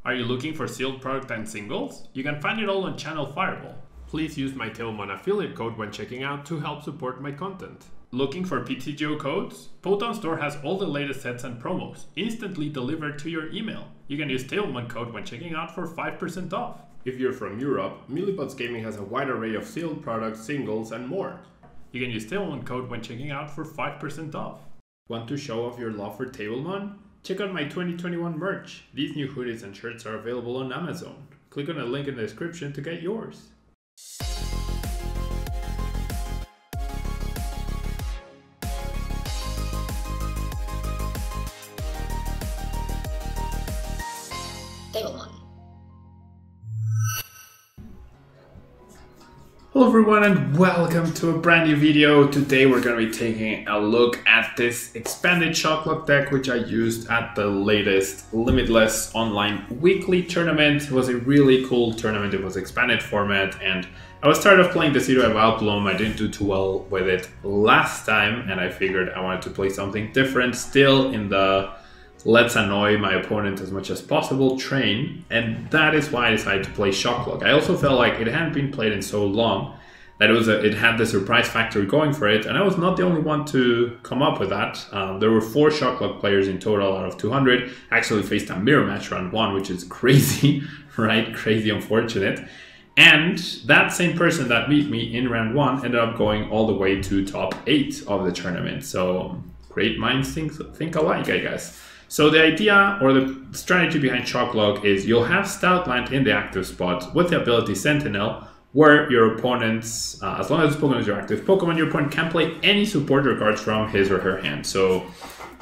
Are you looking for sealed product and singles? You can find it all on Channel Fireball. Please use my Tailmon affiliate code when checking out to help support my content. Looking for PTGO codes? Poton Store has all the latest sets and promos, instantly delivered to your email. You can use Tailmon code when checking out for 5% off. If you're from Europe, Millipots Gaming has a wide array of sealed products, singles, and more. You can use Tailmon code when checking out for 5% off. Want to show off your love for Tablemon? Check out my 2021 merch. These new hoodies and shirts are available on Amazon. Click on the link in the description to get yours. Hello everyone and welcome to a brand new video. Today we're going to be taking a look at this expanded Shocklock deck which I used at the latest Limitless Online weekly tournament. It was a really cool tournament. It was expanded format and I was tired of playing the Ditto LOT. I didn't do too well with it last time and I figured I wanted to play something different, still in the let's annoy my opponent as much as possible train, and that is why I decided to play Shocklock. I also felt like it hadn't been played in so long that it had the surprise factor going for it, and I was not the only one to come up with that. There were 4 Shocklock players in total out of 200. I actually faced a mirror match round 1, which is crazy, right? Crazy unfortunate. And that same person that beat me in round 1 ended up going all the way to top 8 of the tournament. So great minds think alike, I guess. So the idea or the strategy behind Shocklock is you'll have Stoutland in the active spot with the ability Sentinel, where your opponents, as long as this Pokemon is your active Pokemon, your opponent can play any supporter cards from his or her hand. So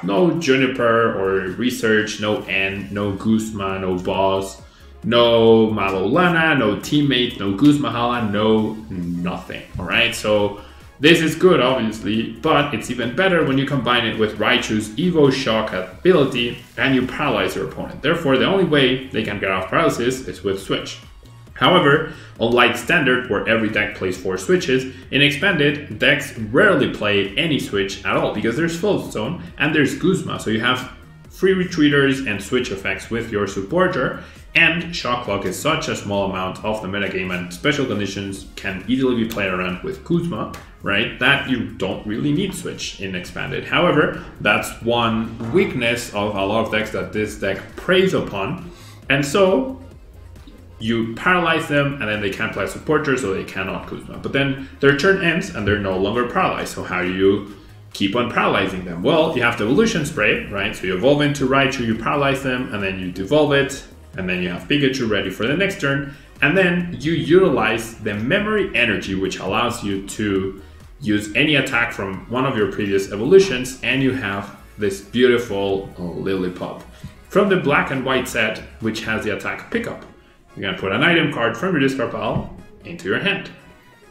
no Juniper or Research, no N, no Guzma, no Boss, no Malolana, no Teammate, no Guzmahala, no nothing, all right? So this is good, obviously, but it's even better when you combine it with Raichu's Evo Shock ability and you paralyze your opponent. Therefore, the only way they can get off paralysis is with Switch. However, unlike Standard, where every deck plays 4 switches, in Expanded, decks rarely play any switch at all because there's Float Zone and there's Guzma, so you have free retreaters and switch effects with your supporter, and Shocklock is such a small amount of the metagame and special conditions can easily be played around with Guzma, right, that you don't really need Switch in Expanded. However, that's one weakness of a lot of decks that this deck preys upon, and so you paralyze them and then they can't play supporter, so they cannot Guzma. But then their turn ends and they're no longer paralyzed, so how do you keep on paralyzing them? Well, you have the Evolution Spray, right? So you evolve into Raichu, you paralyze them, and then you devolve it, and then you have Pikachu ready for the next turn, and then you utilize the Memory Energy, which allows you to use any attack from one of your previous evolutions, and you have this beautiful Lillipup from the Black and White set, which has the attack pickup. You're gonna put an item card from your discard pile into your hand.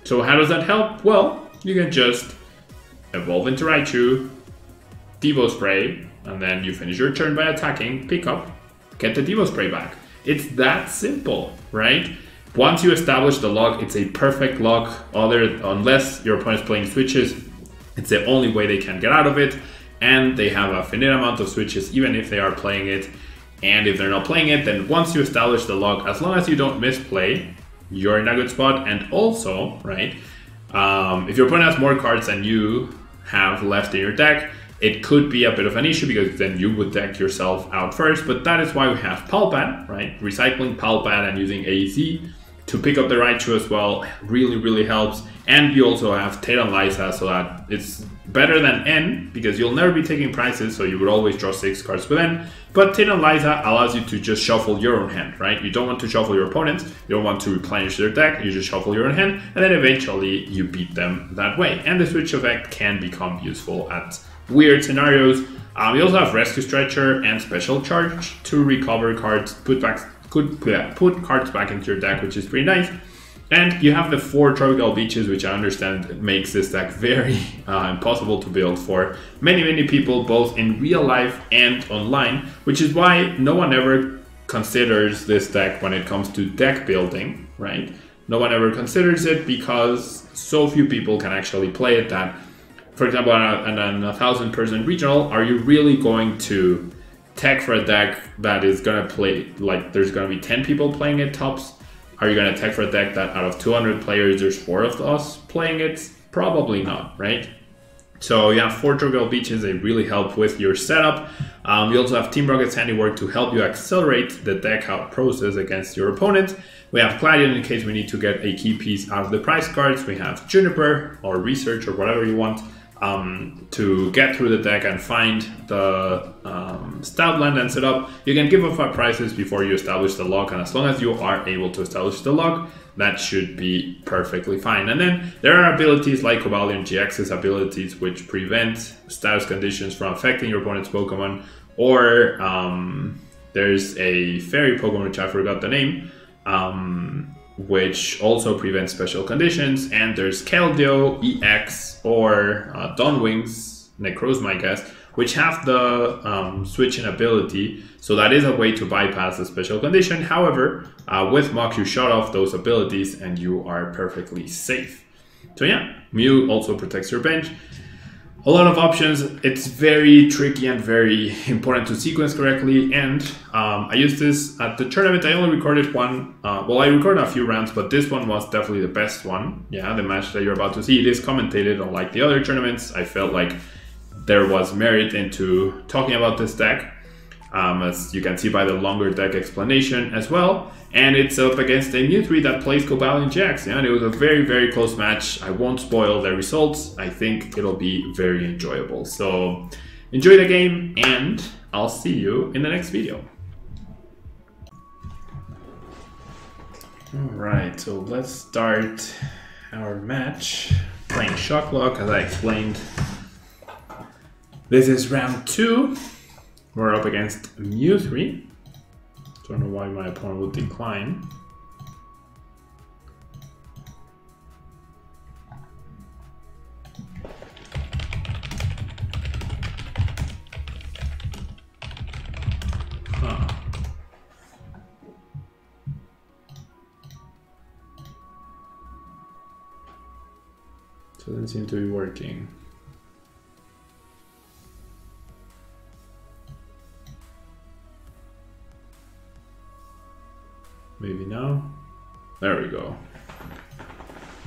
So how does that help? Well, you can just evolve into Raichu, Devo Spray, and then you finish your turn by attacking, pick up, get the Devo Spray back. It's that simple, right? Once you establish the lock, it's a perfect lock, unless your opponent's playing switches, it's the only way they can get out of it, and they have a finite amount of switches even if they are playing it. And if they're not playing it, then once you establish the lock, as long as you don't misplay, you're in a good spot. And also, right, if your opponent has more cards than you have left in your deck, it could be a bit of an issue because then you would deck yourself out first. But that is why we have Pal Pad, right? Recycling Pal Pad and using AZ to pick up the Raichu as well really, really helps. And you also have Tate Liza, so that it's better than N because you'll never be taking prizes, so you would always draw 6 cards with N. But Tate Liza allows you to just shuffle your own hand, right? You don't want to shuffle your opponent's, you don't want to replenish their deck, you just shuffle your own hand, and then eventually you beat them that way. And the switch effect can become useful at weird scenarios. We also have Rescue Stretcher and Special Charge to recover cards, put cards back into your deck, which is pretty nice. And you have the 4 Tropical Beaches, which I understand makes this deck very impossible to build for many people, both in real life and online, which is why no one ever considers this deck when it comes to deck building, right? No one ever considers it because so few people can actually play it that, for example, in a 1,000-person regional, are you really going to tech for a deck that is gonna play, like there's gonna be 10 people playing it tops? Are you gonna tech for a deck that out of 200 players, there's 4 of us playing it? Probably not, right? So yeah, 4 Tropical Beaches, they really help with your setup. You also have Team Rocket's Handiwork to help you accelerate the deck out process against your opponent. We have Gladion in case we need to get a key piece out of the prize cards. We have Juniper or Research or whatever you want to get through the deck and find the Stoutland and set up. You can give up 5 prizes before you establish the lock, and as long as you are able to establish the lock, that should be perfectly fine. And then there are abilities like Gladion GX's abilities which prevent status conditions from affecting your opponent's Pokemon, or there's a fairy Pokemon which I forgot the name, which also prevents special conditions, and there's Keldeo EX or Dawnwings Necrozma, I guess, which have the switch-in ability, so that is a way to bypass the special condition. However, with Muk, you shut off those abilities and you are perfectly safe. So yeah, Mew also protects your bench. A lot of options. It's very tricky and very important to sequence correctly, and I used this at the tournament. I only recorded one, well, I recorded a few rounds, but this one was definitely the best one. Yeah, the match that you're about to see, it is commentated, unlike the other tournaments. I felt like there was merit into talking about this deck, as you can see by the longer deck explanation as well. And it's up against a Mew 3 that plays Gladion GX. Yeah, and it was a very, very close match. I won't spoil the results. I think it'll be very enjoyable. So enjoy the game, and I'll see you in the next video. Alright, so let's start our match playing Shocklock, as I explained. This is round 2. We're up against Mew 3. Don't know why my opponent would decline. Huh. Doesn't seem to be working. Maybe now? There we go.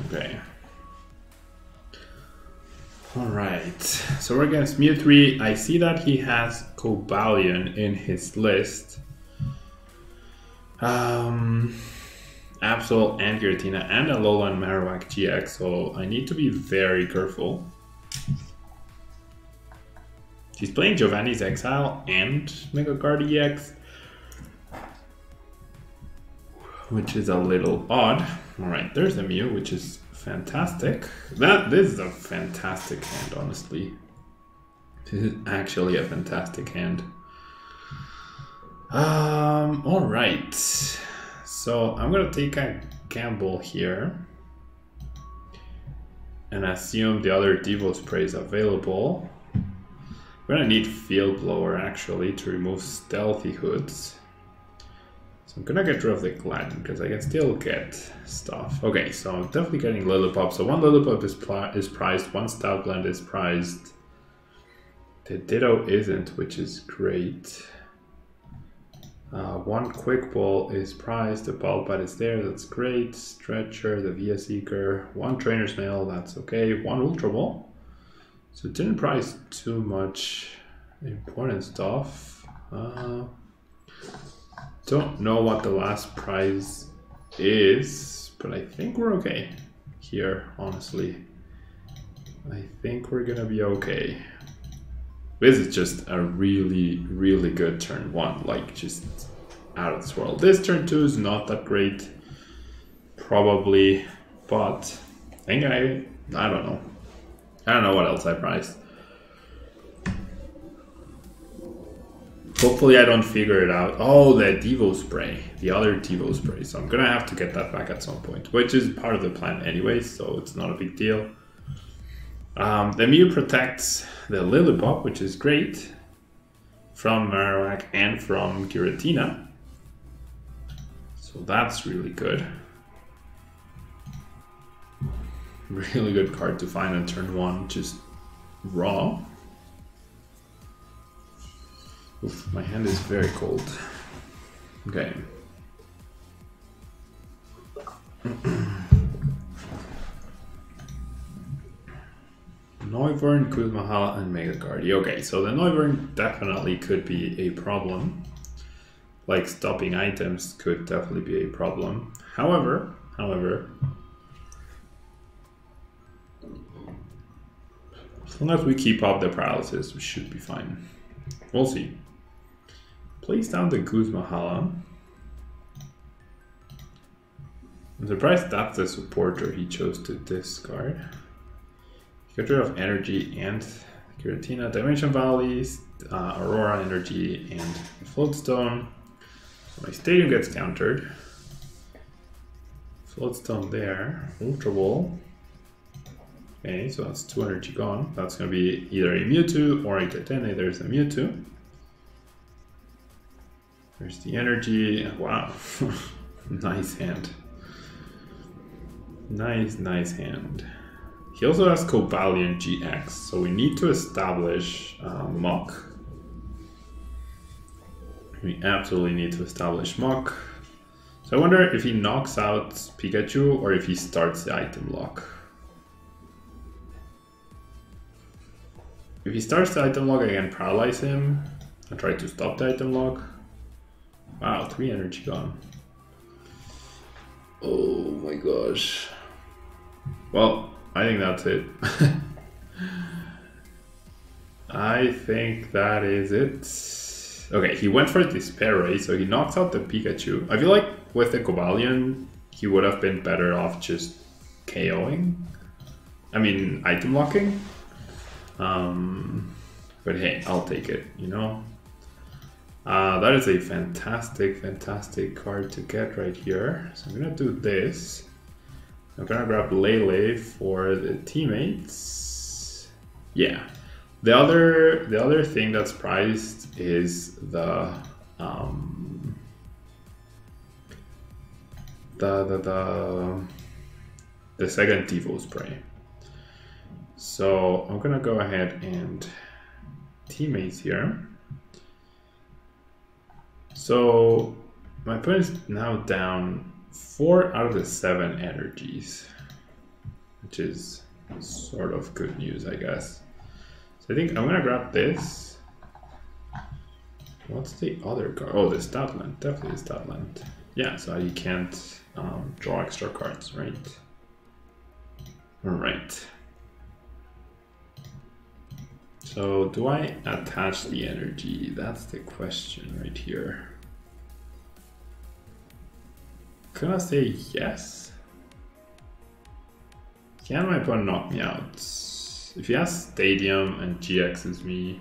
Okay. Alright, so we're against Mew 3. I see that he has Cobalion in his list. Absol and Giratina and Alolan Marowak GX, so I need to be very careful. He's playing Giovanni's Exile and Mega Card EX, which is a little odd. Alright, there's a Mew, which is fantastic. This is a fantastic hand, honestly. This is actually a fantastic hand. Alright. So I'm gonna take a gamble here and assume the other Devo Spray is available. We're gonna need Field Blower actually to remove Stealthy Hoods. So I'm gonna get rid of the Gladion because I can still get stuff. Okay, so I'm definitely getting Lillipup. So one Lillipup is prized, one Stoutland is prized. The Ditto isn't, which is great. One Quick Ball is prized, the Pal Pad is there, that's great. Stretcher, the Via Seeker, one Trainers Mail, that's okay. One Ultra Ball. So it didn't prize too much important stuff. Don't know what the last prize is, but I think we're okay here, honestly. I think we're gonna be okay. This is just a really, really good turn 1, like just out of this world. This turn 2 is not that great, probably, but I think I don't know. I don't know what else I priced. Hopefully I don't figure it out. Oh, the Devo Spray, the other Devo Spray. So I'm gonna have to get that back at some point, which is part of the plan anyway, so it's not a big deal. The Mew protects the Lillipup, which is great, from Marowak and from Giratina. So that's really good. Really good card to find on turn 1, just raw. Oof, my hand is very cold. Okay. Noivern, Kuzmahala, and Megacardi. Okay, so the Noivern definitely could be a problem. Like stopping items could definitely be a problem. However, as long as we keep up the paralysis, we should be fine. We'll see. Place down the Kuzmahala. I'm surprised that's the supporter he chose to discard. Get rid of energy and Giratina, Dimension Valleys, Aurora Energy, and Floatstone. So my Stadium gets countered. Floatstone there, Ultra Ball. Okay, so that's 2 energy gone. That's going to be either a Mewtwo or a Titane. There's a Mewtwo. There's the energy. Wow, nice hand. Nice hand. He also has Gladion GX, so we need to establish Muk. We absolutely need to establish Muk. So I wonder if he knocks out Pikachu or if he starts the item lock. If he starts the item lock, I can paralyze him and try to stop the item lock. Wow, 3 energy gone. Oh my gosh. Well, I think that's it. I think that is it. Okay, he went for Despair Ray, so he knocks out the Pikachu. I feel like with the Cobalion, he would have been better off just KOing. I mean, item locking. But hey, I'll take it, you know. That is a fantastic card to get right here. So I'm gonna do this. I'm gonna grab Lele for the teammates. Yeah. The other thing that's prized is the second Devo spray. So I'm gonna go ahead and teammates here. So my opponent is now down 4 out of the 7 energies, which is sort of good news, I guess. So I think I'm gonna grab this. What's the other card? Oh, the Stoutland, definitely the Stoutland. Yeah, so you can't draw extra cards, right? All right. So do I attach the energy? That's the question right here. Can I say yes? Can my opponent knock me out? If he has Stadium and GXs me,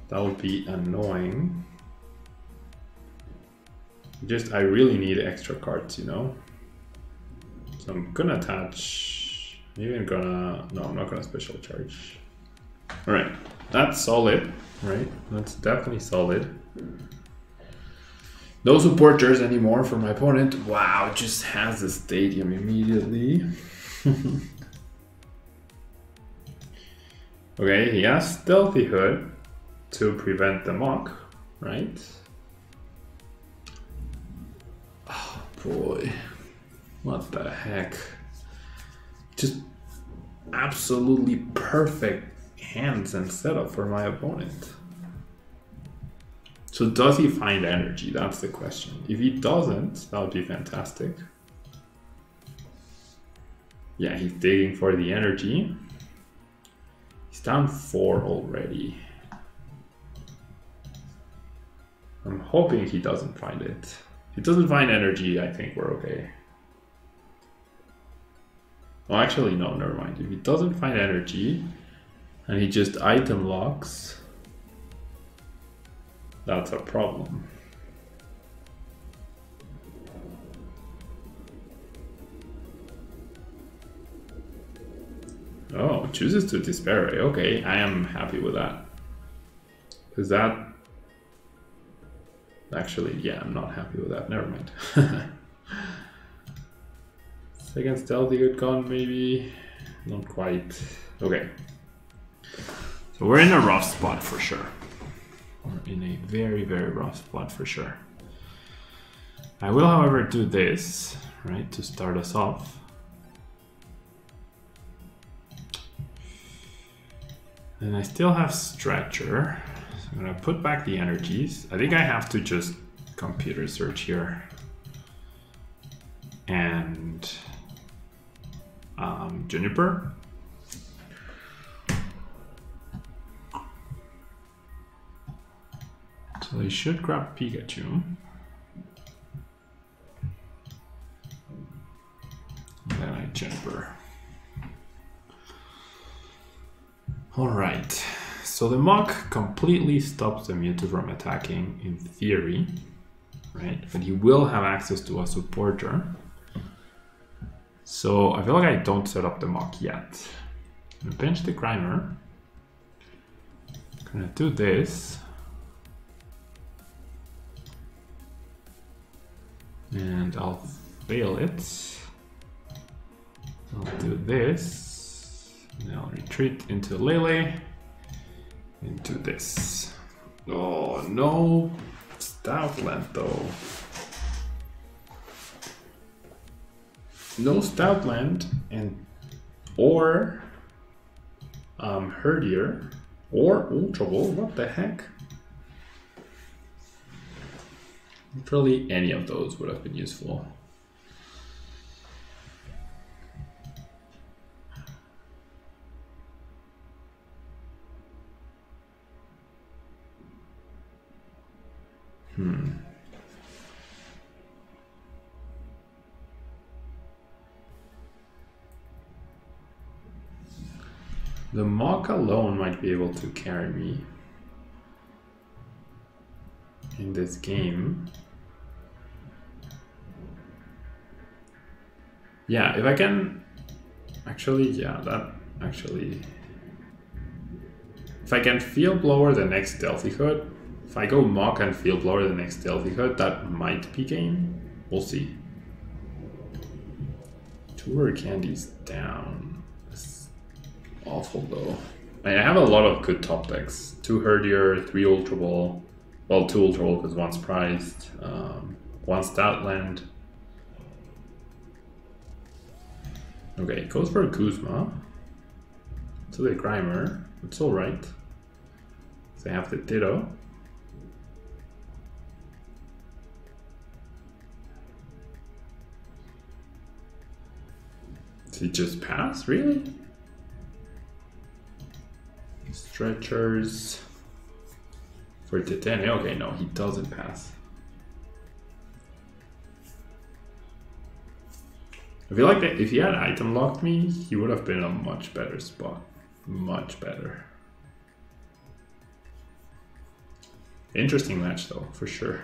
that would be annoying. Just, I really need extra cards, you know? So I'm gonna attach, maybe I'm gonna, no, I'm not gonna special charge. All right, that's solid, right? That's definitely solid. No supporters anymore for my opponent. Wow, just has the Stadium immediately. Okay, he has Stealthy Hood to prevent the Muk, right? Oh boy, what the heck. Just absolutely perfect hands and setup for my opponent. So does he find energy? That's the question. If he doesn't, that would be fantastic. Yeah, he's digging for the energy. He's down 4 already. I'm hoping he doesn't find it. If he doesn't find energy, I think we're okay. Well, actually, no, never mind. If he doesn't find energy and he just item locks, that's a problem. Oh, chooses to Despair. Okay, I am happy with that. Because that... Actually, yeah, I'm not happy with that. Never mind. Second Stealthy Good gone, maybe? Not quite. Okay. So we're in a rough spot for sure. We're in a very, very rough spot for sure. I will, however, do this, right, to start us off. And I still have Stretcher. So I'm gonna put back the energies. I think I have to just computer search here. And Juniper. So I should grab Pikachu. Then I Juniper. Alright, so the Muk completely stops the Mewtwo from attacking in theory, right? But he will have access to a supporter. So I feel like I don't set up the Muk yet. I'm gonna bench the Grimer. Gonna do this. And I'll fail it. I'll do this. And I'll retreat into Lele. Into this. Oh no! Stoutland though. No Stoutland and or Herdier or Ultra Ball. What the heck? Probably any of those would have been useful. The Muk alone might be able to carry me in this game. Yeah, if I can actually, yeah, that actually, if I can Field Blower the next Stealthy Hood, if I go Muk and Field Blower the next Stealthy Hood, that might be game. We'll see. 2 rare candies down. It's awful though. I mean, I have a lot of good top decks. 2 Herdier, 3 Ultra Ball. Well, 2 Ultra Ball because one's prized. 1 Stoutland. Okay, it goes for a Kuzma. So the Grimer. It's alright. So I have the Ditto. Did he just pass? Really? Stretchers for Titania. Okay, no, he doesn't pass. I feel like that if he had item locked me, he would have been in a much better spot. Much better. Interesting match though, for sure.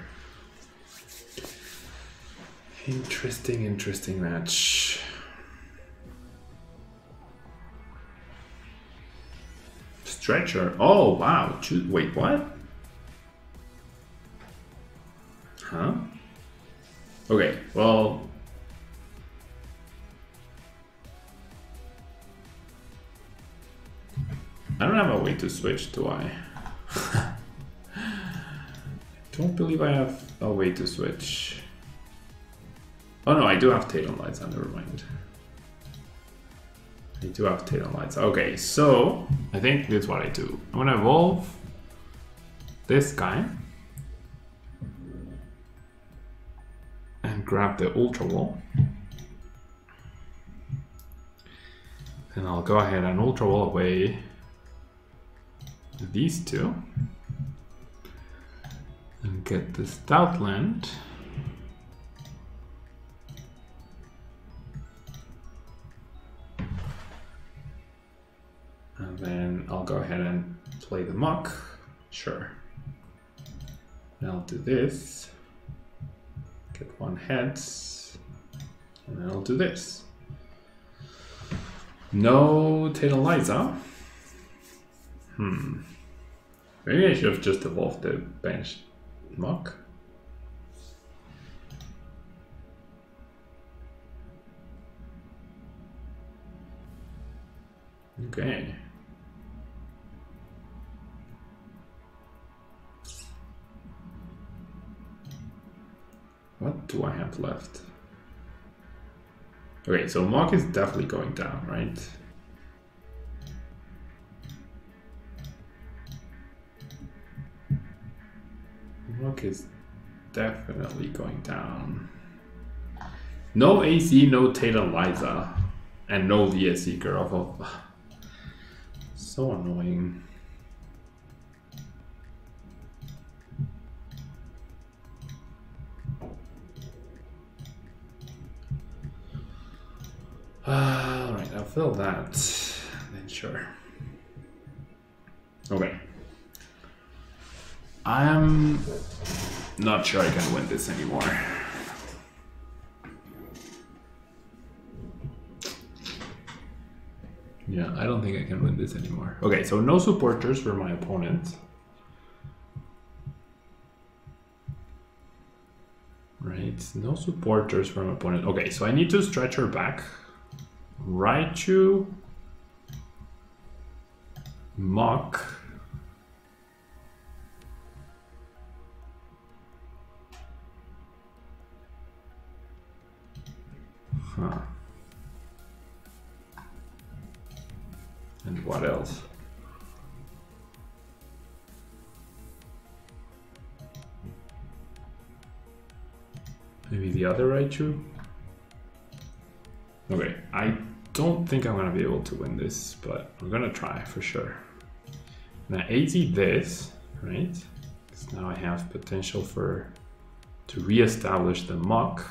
Interesting match. Stretcher. Oh wow. Wait, what? Huh? Okay, well. I don't have a way to switch, do I? Don't believe I have a way to switch. Oh no, I do have Tate Liza, never mind. I do have Tate Liza. Okay, so I think this is what I do. I'm gonna evolve this guy and grab the Ultra Ball. And I'll go ahead and Ultra Ball away these 2 and get the Stoutland. And then I'll go ahead and play the Muk. Sure. And I'll do this. Get 1 heads. And then I'll do this. No Tate Liza. Maybe I should have just evolved the bench Muk. Okay. do I have left? Okay, so Muk is definitely going down, right? Muk is definitely going down. No AC, no Tate Liza, and no VSE girl. Oh, so annoying. Alright, I'll fill that, then sure. Okay. I'm not sure I can win this anymore. Yeah, I don't think I can win this anymore. Okay, so no supporters for my opponent. Right, no supporters for my opponent. Okay, so I need to stretch her back. Raichu, Muk, and what else? Maybe the other Raichu? Okay, I don't think I'm gonna be able to win this, but I'm gonna try for sure. Now AZ this, right? Because now I have potential to re-establish the Muk.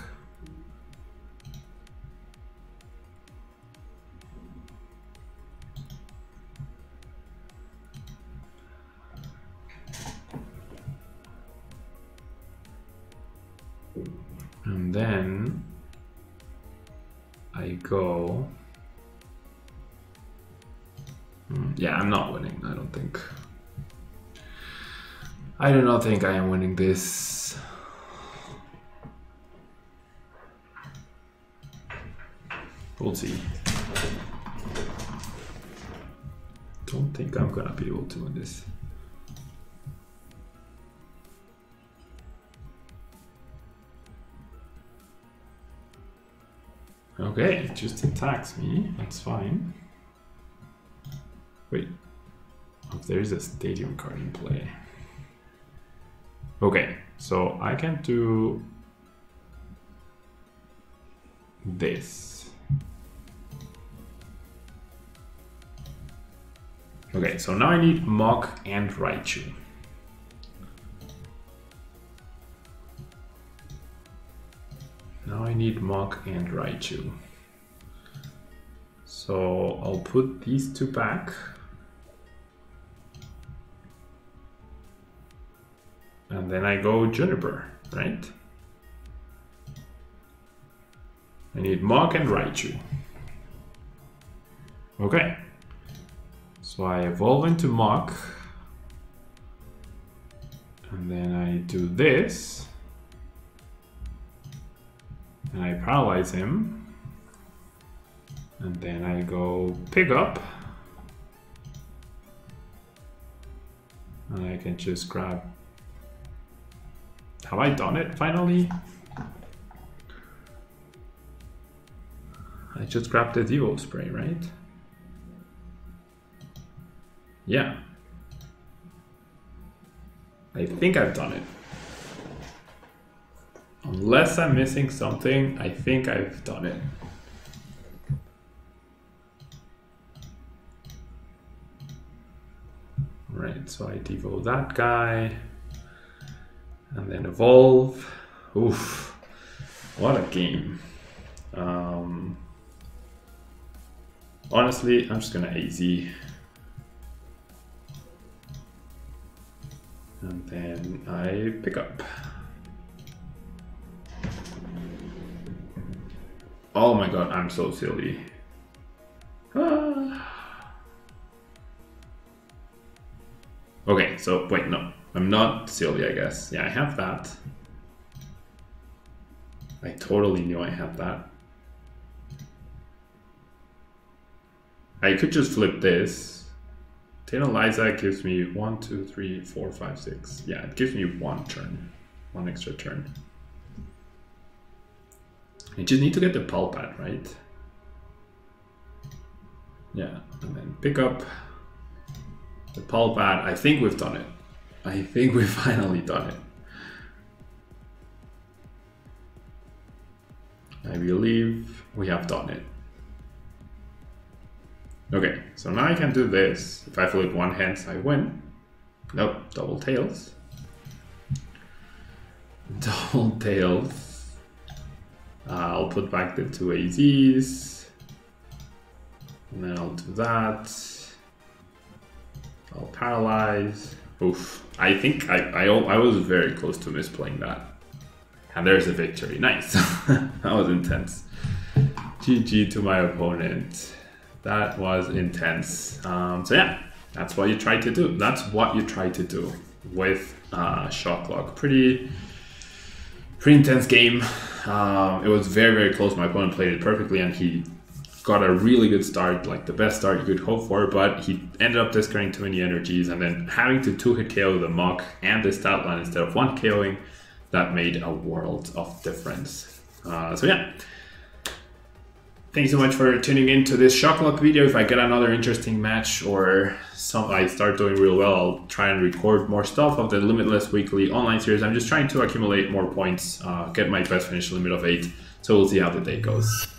And then I go. Yeah, I'm not winning, I don't think. I do not think I am winning this. We'll see. Don't think I'm gonna be able to win this. Okay, it just attacks me, that's fine. Wait, oh, there's a stadium card in play. Okay, so I can do this. Okay, so now I need Muk and Raichu. Now I need Muk and Raichu. So I'll put these two back. And then I go Juniper, right? I need Muk and Raichu. Okay. So I evolve into Muk. And then I do this. And I paralyze him. And then I go pick up. And I can just grab. Have I done it finally? I just grabbed the Devo spray, right? Yeah. I think I've done it. Unless I'm missing something, I think I've done it. Right, so I Devo that guy. And then evolve. Oof, what a game. Honestly, I'm just gonna AZ. And then I pick up. Oh my god, I'm so silly. Okay, so wait, no. I'm not silly, I guess. Yeah, I have that. I totally knew I had that. I could just flip this. Tate Liza gives me 1, 2, 3, 4, 5, 6. Yeah, it gives me one turn. One extra turn. I just need to get the Pal Pad, right? Yeah, and then pick up the Pal Pad. I think we've done it. I think we've finally done it. I believe we have done it. Okay, so now I can do this. If I flip one hands, I win. Nope, double tails. Double tails. I'll put back the 2 AZs. And then I'll do that. I'll paralyze. Oof. I think I was very close to misplaying that. And there's a victory. Nice. That was intense. GG to my opponent. That was intense. So yeah, that's what you try to do. That's what you try to do with Shot Clock. Pretty intense game. It was very, very close. My opponent played it perfectly and he got a really good start, like the best start you could hope for, but he ended up discarding too many energies and then having to 2-hit KO the Muk and the Stoutland instead of 1 KOing. That made a world of difference. So yeah. Thanks so much for tuning in to this Shot Clock video. If I get another interesting match or I start doing real well, I'll try and record more stuff of the Limitless Weekly Online series. I'm just trying to accumulate more points, get my best finish limit of 8. So we'll see how the day goes.